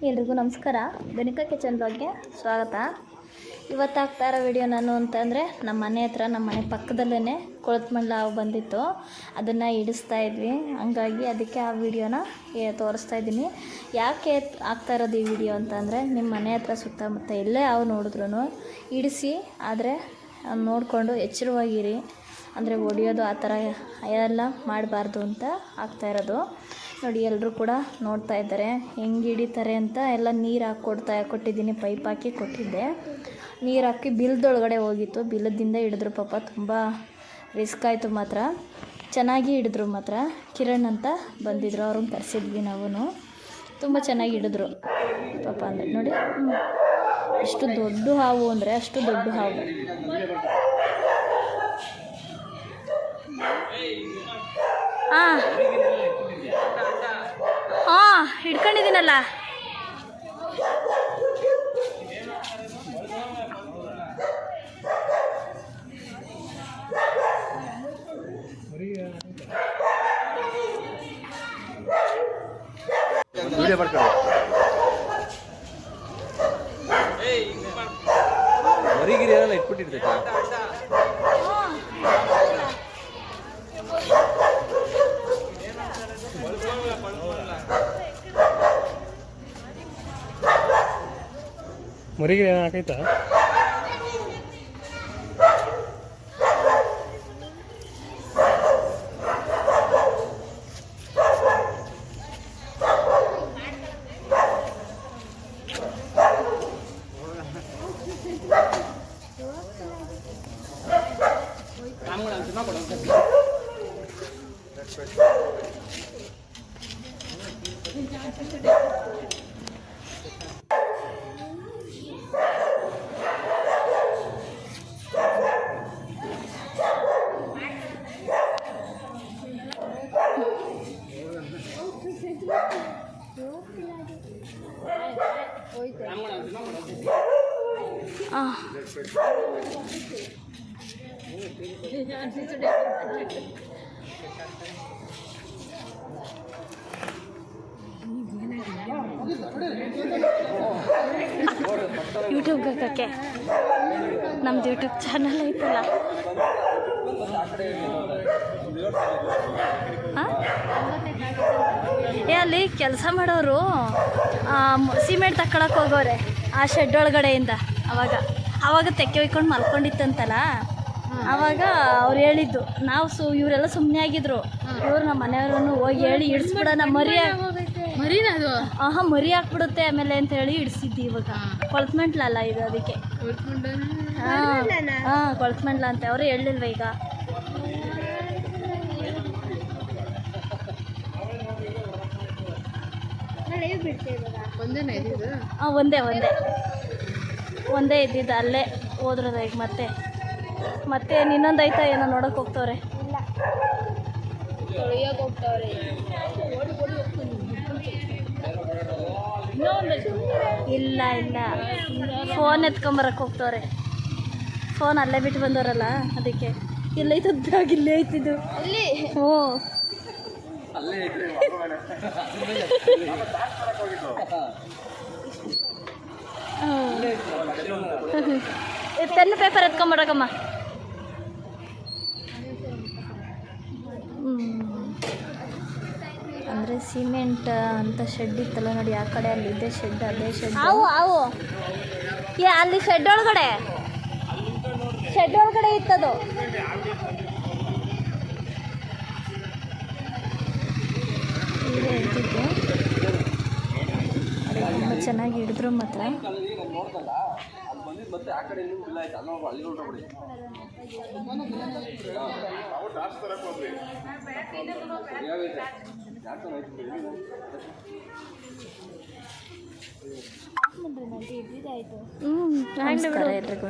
ಎಲ್ರಿಗೂ ನಮಸ್ಕಾರ. ಗಣಿಕಾ ಕಿಚನ್ ಬ್ಲಾಗ್ಗೆ ಸ್ವಾಗತ. ಇವತ್ತು ಆಗ್ತಾ ಇರೋ ವಿಡಿಯೋ ನಾನು ಅಂತಂದರೆ ನಮ್ಮ ಮನೆ ಹತ್ರ, ನಮ್ಮ ಮನೆ ಪಕ್ಕದಲ್ಲೇ ಕೊಳತ್ಮಂಡ್ಲ ಹಾವು ಬಂದಿತ್ತು. ಅದನ್ನು ಇಡಿಸ್ತಾ ಇದ್ವಿ, ಹಂಗಾಗಿ ಅದಕ್ಕೆ ಆ ವಿಡಿಯೋನ ತೋರಿಸ್ತಾ ಇದ್ದೀನಿ. ಯಾಕೆ ಆಗ್ತಾ ಇರೋದು ಈ ವಿಡಿಯೋ ಅಂತಂದರೆ, ನಿಮ್ಮ ಮನೆ ಹತ್ರ ಸುತ್ತಮುತ್ತ ಎಲ್ಲೇ ಹಾವು ನೋಡಿದ್ರೂ ಇಡಿಸಿ, ಆದರೆ ನೋಡಿಕೊಂಡು ಎಚ್ಚರವಾಗಿರಿ. ಅಂದರೆ ಹೊಡಿಯೋದು ಆ ಥರ ಎಲ್ಲ ಮಾಡಬಾರ್ದು ಅಂತ ಆಗ್ತಾ ಇರೋದು. ನೋಡಿ, ಎಲ್ಲರೂ ಕೂಡ ನೋಡ್ತಾ ಇದ್ದಾರೆ ಹೆಂಗೆ ಹಿಡಿತಾರೆ ಅಂತ. ಎಲ್ಲ ನೀರು ಕೊಟ್ಟಿದ್ದೀನಿ, ಪೈಪ್ ಹಾಕಿ ಕೊಟ್ಟಿದ್ದೆ. ನೀರು ಹಾಕಿ ಬಿಲ್ದೊಳಗಡೆ ಹೋಗಿತ್ತು. ಬಿಲ್ಲದಿಂದ ಹಿಡಿದ್ರು. ಪಾಪ ತುಂಬ ರಿಸ್ಕ್ ಆಯಿತು. ಮಾತ್ರ ಚೆನ್ನಾಗಿ ಹಿಡಿದ್ರು. ಮಾತ್ರ ಕಿರಣ್ ಅಂತ ಬಂದಿದ್ರು, ಅವ್ರನ್ನ ಕರೆಸಿದ್ವಿ ನಾವು. ತುಂಬ ಚೆನ್ನಾಗಿ ಹಿಡಿದ್ರು ಪಾಪ. ಅಂದರೆ ನೋಡಿ, ಎಷ್ಟು ದೊಡ್ಡ ಹಾವು ಅಂದರೆ ಅಷ್ಟು ದೊಡ್ಡ ಹಾವು. ಹಾಂ ಹಾಂ ಹಿಡ್ಕೊಂಡಿದ್ದೀನಲ್ಲ. ಮರಿಗಿರಿ ಎಲ್ಲ ಇಟ್ಬಿಟ್ಟಿರ್ತೈತೆ. ಮರಿಗಿರಿ ಏನು ಹಾಕೈತಾ? ಯೂಟ್ಯೂಬ್ಗೆ ಹಾಕಕ್ಕೆ ನಮ್ದು ಯೂಟ್ಯೂಬ್ ಚಾನಲ್ ಐತಲ್ಲ. ಅಲ್ಲಿ ಕೆಲಸ ಮಾಡೋರು ಸಿಮೆಂಟ್ ತಕ್ಕೊಳಕ್ಕೆ ಹೋಗೋರೆ ಆ ಶೆಡ್ ಒಳಗಡೆಯಿಂದ. ಅವಾಗ ತೆಕ್ಕೆ ಹೊಯ್ಕೊಂಡು ಮಲ್ಕೊಂಡಿತ್ತಂತಲ್ಲ. ಆವಾಗ ಅವ್ರು ಹೇಳಿದ್ದು, ನಾವು ಇವರೆಲ್ಲ ಸುಮ್ಮನೆ ಆಗಿದ್ರು. ಇವ್ರು ನಮ್ಮ ಮನೆಯವ್ರನ್ನು ಹೋಗಿ ಹೇಳಿ ಇಡಿಸ್ಬಿಡೋಣ, ಮರಿ ಹಾಕ್ಬಿಡುತ್ತೆ ಆಮೇಲೆ ಅಂತ ಹೇಳಿ ಇಡಿಸಿದ್ವಿ. ಇವಾಗ ಕೊಳತ್ಮೆಂಟ್ಲಲ್ಲ ಇದು, ಅದಕ್ಕೆ ಹಾಂ ಕೊಳತ್ಮೆಂಟ್ಲ ಅಂತ ಅವರು ಹೇಳಿಲ್ವ ಈಗ. ಒಂದೇ ಇದ್ದಿದ್ದು, ಅಲ್ಲೇ ಹೋದ್ರದ. ಈಗ ಮತ್ತೆ ಇನ್ನೊಂದು ಐತಾ ಏನೋ ನೋಡೋಕೆ ಹೋಗ್ತವ್ರೆ. ಇಲ್ಲ ಫೋನ್ ಎತ್ಕೊಂಬರಕ್ಕೆ ಹೋಗ್ತವ್ರೆ. ಫೋನ್ ಅಲ್ಲೇ ಬಿಟ್ಟು ಬಂದವರಲ್ಲ, ಅದಕ್ಕೆ. ಇಲ್ಲೇ ಐತಿದ್ದು. ಹ್ಞೂ ಪೆನ್ ಪೇಪರ್ ಎತ್ಕೊಂಬರಕಮ್ಮ. ಅಂದರೆ ಸಿಮೆಂಟ್ ಅಂತ ಶೆಡ್ ಇತ್ತಲ್ಲ ನೋಡಿ, ಆ ಕಡೆ ಅಲ್ಲಿ ಇದೆ ಶೆಡ್. ಅದೇ ಶೆಡ್. ಅಲ್ಲಿ ಶೆಡ್ ಒಳಗಡೆ ಇತ್ತದು. ತುಂಬ ಚೆನ್ನಾಗಿ ಹಿಡಿದ್ರು ಮಾತ್ರ. ನಮಸ್ಕಾರ ಎಲ್ರಿಗೂ.